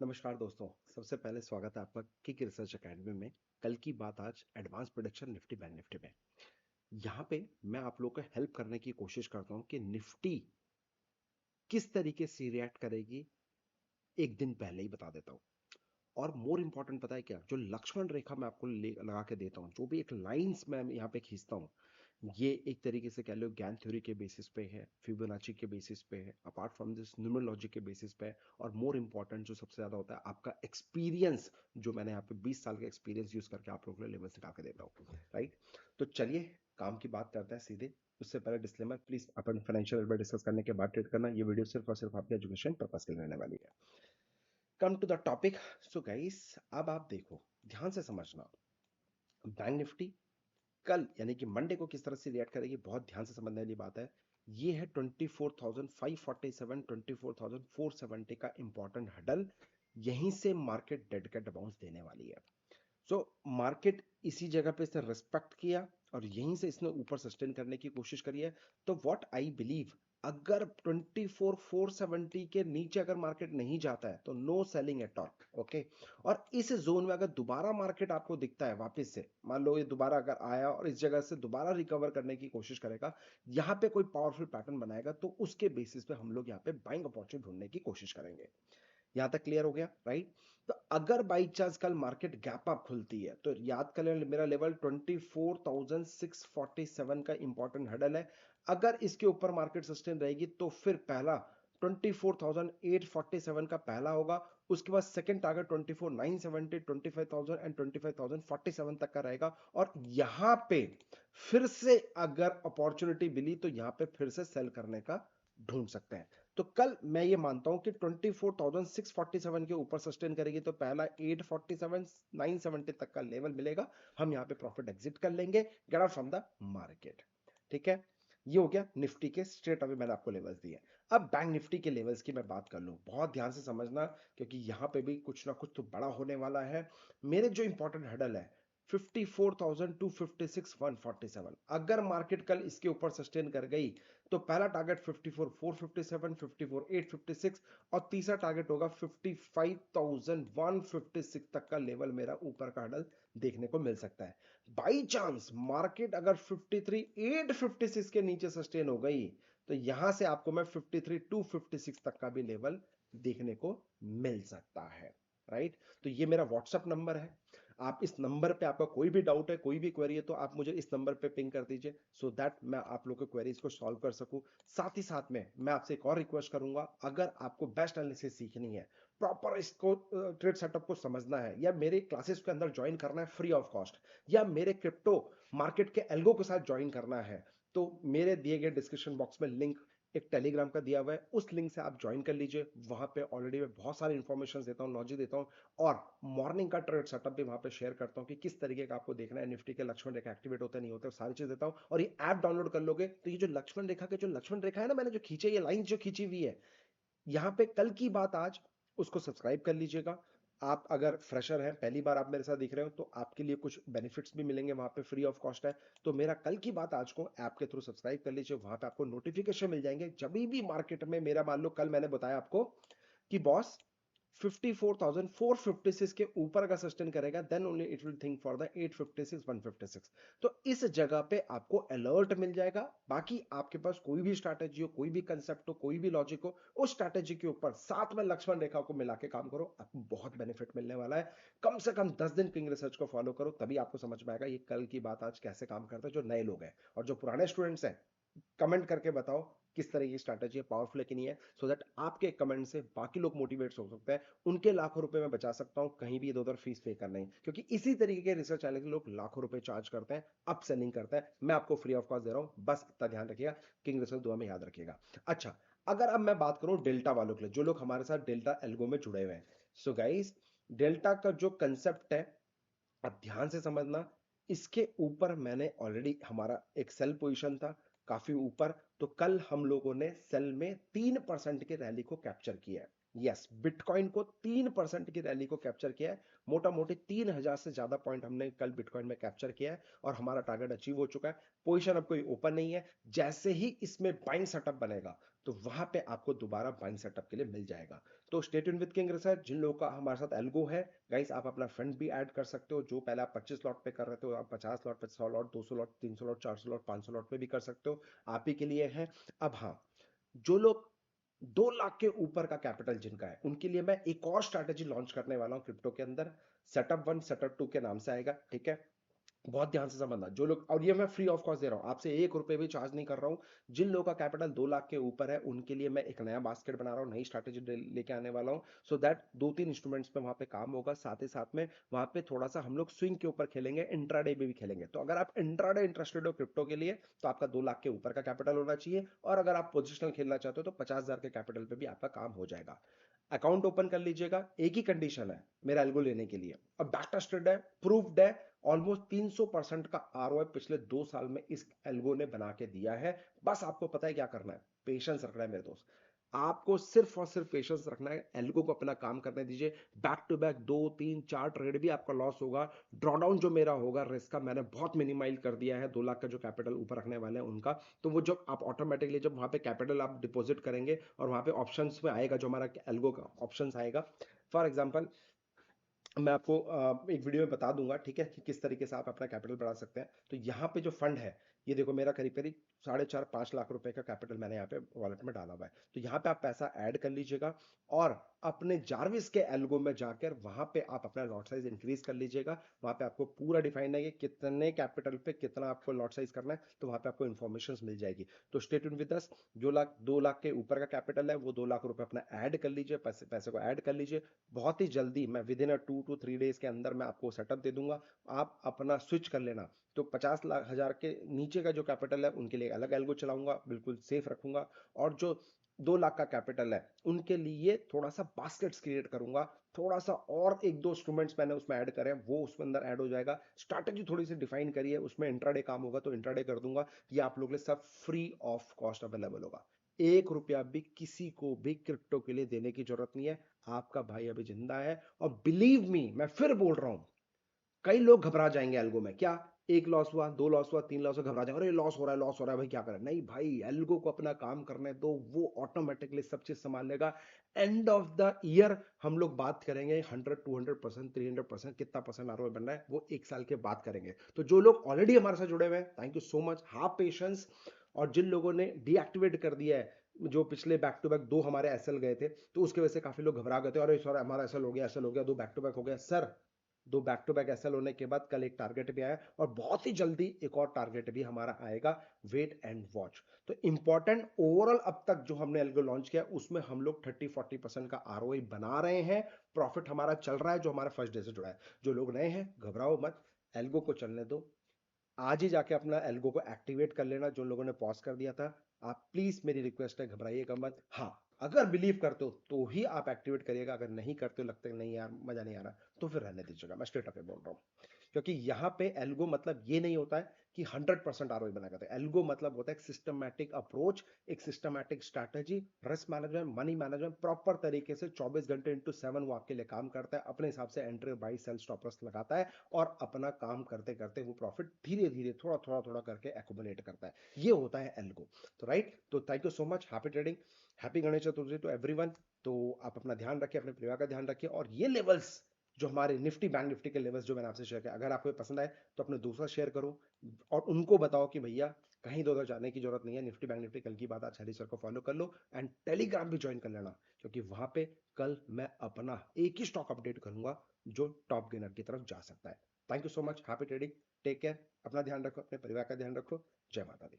नमस्कार दोस्तों। सबसे पहले स्वागत है आपका किक रिसर्च एकेडमी में। कल की बात आज advance prediction Nifty bank Nifty में। यहाँ पे मैं आप लोगों को हेल्प करने की कोशिश करता हूँ कि निफ्टी किस तरीके से रिएक्ट करेगी, एक दिन पहले ही बता देता हूँ। और मोर इंपॉर्टेंट पता है क्या, जो लक्ष्मण रेखा मैं आपको लगा के देता हूँ, जो भी एक लाइंस मैं यहाँ पे खींचता हूँ, ये एक तरीके से कह लो ज्ञान थ्योरी के बेसिस पे है, फिबोनाची के बेसिस पे है, अपार्ट फ्रॉम दिस न्यूमरोलॉजी के बेसिस पे है, और मोर इंपॉर्टेंट जो सबसे ज्यादा होता है आपका एक्सपीरियंस, जो मैंने यहाँ पे 20 साल का एक्सपीरियंस यूज करके आप लोगों के लेवल्स निकाल के देता हूँ। राइट, तो चलिए काम की बात करते हैं सीधे। उससे पहले disclaimer, please upon financial advice discuss करने के बाद ट्रेड करना। ये वीडियो सिर्फ और सिर्फ आपके एजुकेशन पर्पस के लिए रहने वाली है। Come to the topic. So guys, अब आप देखो, ध्यान से समझना। बैंक निफ्टी कल यानी कि मंडे को किस तरह से रिएक्ट करेगी, बहुत ध्यान से समझने वाली बात है। ये है 24,547 24,470 का इंपॉर्टेंट हडल। यहीं से मार्केट डेड कैट बाउंस देने वाली है। सो मार्केट इसी जगह पे इसने रिस्पेक्ट किया और यहीं से इसने ऊपर सस्टेन करने की कोशिश करी है। तो व्हाट आई बिलीव, अगर 24,470 के नीचे अगर मार्केट नहीं जाता है तो no selling at all. Okay, और इस जोन में अगर दोबारा मार्केट आपको दिखता है वापस से, मान लो ये दोबारा अगर आया और इस जगह से दोबारा रिकवर करने की कोशिश करेगा, यहां पे कोई पावरफुल पैटर्न बनाएगा, तो उसके बेसिस पे हम लोग यहाँ पे बाइंग अपॉर्चुनिटी ढूंढने की कोशिश करेंगे। यहां तक क्लियर हो गया, राइट? तो अगर बाई चांस कल मार्केट गैप अप खुलती है तो याद कर लें, मेरा लेवल 24,647 का इंपॉर्टेंट हडल है। अगर इसके ऊपर मार्केट सस्टेन रहेगी तो फिर पहला 24,847 का पहला होगा। उसके बाद सेकंड टारगेट 24,970, 25,000 एंड 25,047 तक का रहेगा। और यहां पे फिर से अगर अपॉर्चुनिटी मिली तो यहां पे फिर से सेल करने का ढूंढ सकते हैं। तो कल मैं ये मानता हूं कि 24,647 के ऊपर सस्टेन करेगी तो पहला 847 970 तक का लेवल मिलेगा। हम यहां पे प्रॉफिट एग्जिट कर लेंगे, get out from the market. ठीक है, ये हो गया निफ्टी के स्ट्रेट अवे मैंने आपको लेवल्स दिए। अब बैंक निफ्टी के लेवल्स की मैं बात कर लूं, बहुत ध्यान से समझना, क्योंकि यहां पे भी कुछ ना कुछ तो बड़ा होने वाला है। मेरे जो इंपॉर्टेंट हडल है 54,256 147, अगर मार्केट कल इसके ऊपर सस्टेन कर गई तो पहला टारगेट 54,457, 54,856 और तीसरा टारगेट होगा 55,156 तक का लेवल मेरा ऊपर का हडल देखने को मिल सकता है। बाई चांस मार्केट अगर 53,856 के नीचे सस्टेन हो गई तो यहां से आपको मैं 53,256 तक का भी लेवल देखने को मिल सकता है। राइट, तो ये मेरा व्हाट्सएप नंबर है। आप इस नंबर पे, आपका कोई भी डाउट है, कोई भी क्वेरी है, तो आप मुझे इस नंबर पे पिंग कर दीजिए, सो दैट मैं आप लोग के क्वेरीज को सॉल्व कर सकूं। साथ ही साथ में मैं आपसे एक और रिक्वेस्ट करूंगा, अगर आपको बेस्ट एनालिसिस सीखनी है, प्रॉपर इसको ट्रेड सेटअप को समझना है, या मेरे क्लासेस के अंदर ज्वाइन करना है फ्री ऑफ कॉस्ट, या मेरे क्रिप्टो मार्केट के एल्गो के साथ ज्वाइन करना है, तो मेरे दिए गए डिस्क्रिप्शन बॉक्स में लिंक एक टेलीग्राम का दिया हुआ है, उस लिंक से आप ज्वाइन कर लीजिए। वहां पे ऑलरेडी मैं बहुत सारी इंफॉर्मेशन देता हूं, लॉजिक देता हूं, और मॉर्निंग का ट्रेड सेटअप भी वहां पे शेयर करता हूं कि किस तरीके का आपको देखना है, निफ्टी के लक्ष्मण रेखा एक्टिवेट होते नहीं होते, सारी चीज देता हूं। और ये ऐप डाउनलोड कर लोगे तो ये जो लक्ष्मण रेखा के जो लक्ष्मण रेखा है ना, मैंने जो खींचे, ये लाइन जो खींची हुई है यहां पे, कल की बात आज, उसको सब्सक्राइब कर लीजिएगा। आप अगर फ्रेशर हैं, पहली बार आप मेरे साथ दिख रहे हो, तो आपके लिए कुछ बेनिफिट्स भी मिलेंगे, वहां पे फ्री ऑफ कॉस्ट है। तो मेरा कल की बात आज को ऐप के थ्रू सब्सक्राइब कर लीजिए, वहां पे आपको नोटिफिकेशन मिल जाएंगे जब भी मार्केट में मेरा, मान लो कल मैंने बताया आपको कि बॉस 54,456 के ऊपर का सस्टेन करेगा, then only it will think for the 856 156। तो इस जगह पे आपको अलर्ट मिल जाएगा। बाकी आपके पास कोई भी स्ट्रैटेजी हो, कोई भी कंसेप्ट हो, कोई भी लॉजिक हो, उस स्ट्रैटेजी के ऊपर साथ में लक्ष्मण रेखा को मिला के काम करो, आपको बहुत बेनिफिट मिलने वाला है। कम से कम 10 दिन किंग रिसर्च को फॉलो करो, तभी आपको समझ में आएगा ये कल की बात आज कैसे काम करता है। जो नए लोग हैं और जो पुराने स्टूडेंट्स हैं, कमेंट करके बताओ किस तरह की स्ट्रैटेजी है, पावरफुल है कि नहीं है, सो दैट आपके कमेंट से बाकी लोग मोटिवेट हो सकते हैं, उनके लाखों रुपए में बचा सकता हूं, कहीं भी इधर उधर फीस पे करना है। क्योंकि इसी तरीके के रिसर्च चैनल के लोग लाखों रुपए चार्ज करते हैं, अप सेलिंग करते हैं, मैं आपको फ्री ऑफ कॉस्ट दे रहा हूं, बस इतना ध्यान रखिएगा। किंग रिसर्च दुआ में याद रखिएगा। अच्छा, अगर अब मैं बात करूं डेल्टा वालों के लिए, जो लोग हमारे साथ डेल्टा एल्गो में जुड़े हुए हैं, सो गाइस, डेल्टा का जो कंसेप्ट है, अब ध्यान से समझना। इसके ऊपर मैंने ऑलरेडी, हमारा एक सेल पोजीशन था काफी ऊपर, तो कल हम लोगों ने सेल में 3% के रैली को कैप्चर किया है। यस, बिटकॉइन को 3% की रैली को कैप्चर किया है। मोटा मोटी 3000 से ज्यादा पॉइंट हमने कल बिटकॉइन में कैप्चर किया है और हमारा टारगेट अचीव हो चुका है। पोजीशन अब कोई ओपन नहीं है। जैसे ही इसमें बाइंग सेटअप बनेगा तो वहां पे आपको दोबारा बाइंग सेटअप के लिए मिल जाएगा। तो stay tuned with King Research. जिन लोगों का हमारे साथ एल्गो है, गाइस आप अपना फ्रेंड भी ऐड कर सकते हो। जो पहले आप 25 लॉट पे कर रहे थे आप 50 लॉट पे, 100 lot, 200 lot, 300 lot, 400 lot, 500 lot पे भी कर सकते हो। आप ही के लिए है। अब हाँ, जो लोग 2 लाख के ऊपर का कैपिटल जिनका है उनके लिए मैं एक और स्ट्रैटेजी लॉन्च करने वाला हूं क्रिप्टो के अंदर। सेटअप 1 सेटअप 2 के नाम से आएगा, ठीक है। बहुत ध्यान से समझना जो लोग, और ये मैं फ्री ऑफ कॉस्ट दे रहा हूं, आपसे 1 रुपए भी चार्ज नहीं कर रहा हूं। जिन लोगों का कैपिटल 2 लाख के ऊपर है उनके लिए मैं एक नया बास्केट बना रहा हूं, नई स्ट्रैटेजी लेके आने वाला हूं। सो दैट 2-3 इंस्ट्रूमेंट्स पे वहां पे काम होगा। साथ ही साथ में वहां पे थोड़ा सा हम लोग स्विंग के ऊपर खेलेंगे, इंट्राडे में भी खेलेंगे। तो अगर आप इंट्राडे इंटरेस्टेड हो क्रिप्टो के लिए तो आपका 2 लाख के ऊपर का कैपिटल होना चाहिए। और अगर आप पोजिशनल खेलना चाहते हो तो 50,000 के कैपिटल पे भी आपका काम हो जाएगा। अकाउंट ओपन कर लीजिएगा। एक ही कंडीशन है मेरा एल्गो लेने के लिए, अब बैक टेस्टेड है, प्रूव्ड है। ऑलमोस्ट 300% का आरओआई पिछले 2 साल में इस एल्गो ने बना के दिया है। बस आपको पता है क्या करना है, पेशेंस रखना है मेरे दोस्त। आपको सिर्फ और सिर्फ पेशेंस रखना है, एल्गो को अपना काम करने दीजिए। बैक टू बैक 2 3 4 ट्रेड भी आपका लॉस होगा। ड्रॉडाउन जो मेरा होगा रिस्क का मैंने बहुत मिनिमाइज कर दिया है। 2 लाख का जो कैपिटल ऊपर रखने वाले हैं उनका, तो वो जब आप ऑटोमेटिकली जब वहां पे कैपिटल आप डिपॉजिट करेंगे और वहां पे ऑप्शंस में आएगा जो हमारा एल्गो का ऑप्शंस आएगा। फॉर एग्जांपल मैं आपको एक वीडियो में बता दूंगा, ठीक है, कि किस तरीके से आप अपना कैपिटल बढ़ा सकते हैं। तो यहाँ पे जो फंड है, ये देखो मेरा करीब करीब 4.5-5 लाख रुपए का कैपिटल मैंने यहाँ पे वॉलेट में डाला हुआ है। तो यहाँ पे आप पैसा ऐड कर लीजिएगा और अपने जार्विस के एल्गो में जाकर वहां पे आप अपना लॉट साइज इंक्रीज कर लीजिएगा। वहां पे आपको पूरा डिफाइन है कि कितने कैपिटल पे कितना आपको लॉट साइज करना है, तो वहां पे आपको इन्फॉर्मेशन मिल जाएगी। तो स्टे ट्यून्ड विद अस। जो 2 लाख के ऊपर का कैपिटल है वो 2 लाख रुपए अपना ऐड कर लीजिए, पैसे को ऐड कर लीजिए। बहुत ही जल्दी मैं विद इन 2 to 3 डेज के अंदर मैं आपको सेटअप दे दूंगा। आप अपना स्विच कर लेना। तो 50 लाख हजार के नीचे का जो कैपिटल है उनके लिए अलग एल्गो चलाऊंगा, बिल्कुल सेफ रखूंगा। और जो 2 लाख का कैपिटल है उनके लिए थोड़ा सा बास्केट्स क्रिएट करूंगा। थोड़ा सा और 1-2 इंस्ट्रूमेंट्स मैंने उसमें ऐड करे, वो उसमें अंदर ऐड हो जाएगा। स्ट्रैटेजी थोड़ी सी डिफाइन करिए, उसमें इंट्राडे काम होगा तो इंट्राडे कर दूंगा। ये आप लोग के लिए सब फ्री ऑफ कॉस्ट अवेलेबल होगा। 1 रुपया भी किसी को भी क्रिप्टो के लिए देने की जरूरत नहीं है। आपका भाई अभी जिंदा है। और बिलीव मी, मैं फिर बोल रहा हूं, कई लोग घबरा जाएंगे एल्गो में। क्या, एक लॉस हुआ, 2 लॉस हुआ, 3 लॉस हुआ, घबरा जाएंगे, अरे लॉस हो रहा है, लॉस हो रहा है भाई क्या करें। नहीं भाई, एल्गो को अपना काम करने दो, वो ऑटोमेटिकली सब चीज संभाल लेगा। एंड ऑफ द ईयर हम लोग बात करेंगे 100 200% 300% कितना परसेंट आरओआई बन रहा है, वो 1 साल के बाद करेंगे। तो जो लोग ऑलरेडी हमारे साथ जुड़े हुए हैं, thank you so much, half patience. और जिन लोगों ने डीएक्टिवेट कर दिया है, जो पिछले बैक टू बैक 2 हमारे एसएल गए थे, तो उसकी वजह से काफी लोग घबरा गए थे, अरे सर हमारा एसएल हो गया, एसएल हो गया, 2 बैक टू बैक हो गया। Sir, 2 back to back SL होने के बाद कल एक टारगेट भी आया और बहुत ही जल्दी एक और टारगेट भी हमारा आएगा। Wait and watch. तो इंपॉर्टेंट, ओवरऑल अब तक जो हमने एल्गो लॉन्च किया उसमें हम लोग 30-40% का आरओआई बना रहे हैं। प्रॉफिट हमारा चल रहा है जो हमारा फर्स्ट डे से जुड़ा है। जो लोग नए हैं घबराओ मत, एल्गो को चलने दो। आज ही जाके अपना एल्गो को एक्टिवेट कर लेना। जो लोगों ने पॉज कर दिया था, आप प्लीज, मेरी रिक्वेस्ट है, घबराइएगा मत। हाँ, अगर बिलीव करते हो तो ही आप एक्टिवेट करिएगा। अगर नहीं करते हो, लगता है नहीं यार मजा नहीं आ रहा, तो फिर रहने दीजिएगा। मैं स्ट्रेट अप बोल रहा हूँ। क्योंकि यहाँ पे एल्गो मतलब ये नहीं होता है कि 100% आरओआई बना करते हैं। एल्गो मतलब होता है एक सिस्टमैटिक अप्रोच, एक systematic strategy, risk management, money management, proper तरीके से 24 घंटे इंटू 7 वो आपके लिए काम करता है। अपने हिसाब से एंट्री बाई सेल स्टॉपर्स लगाता है और अपना काम करते करते वो प्रॉफिट धीरे धीरे थोड़ा थोड़ा थोड़ा करके एक्युमुलेट करता है। ये होता है एल्गो। तो राइट, तो thank you so much, happy trading, happy Ganesh Chaturthi to everyone. तो आप अपना ध्यान रखिए, अपने परिवार का ध्यान रखिए। और ये लेवल्स जो हमारे निफ्टी बैंक निफ्टी के लेवल्स जो मैंने आपसे शेयर किया, अगर आपको पसंद आए तो अपने दोस्तों शेयर करो और उनको बताओ कि भैया कहीं दो उधर जाने की जरूरत नहीं है। निफ्टी बैंक निफ्टी कल की बात, आज हरी सर को फॉलो कर लो एंड टेलीग्राम भी ज्वाइन कर लेना, क्योंकि वहां पे कल मैं अपना एक ही स्टॉक अपडेट करूंगा जो टॉप गेनर की तरफ जा सकता है। Thank you so much, happy trading, take care, अपना ध्यान रखो, अपने परिवार का ध्यान रखो। जय माता दी।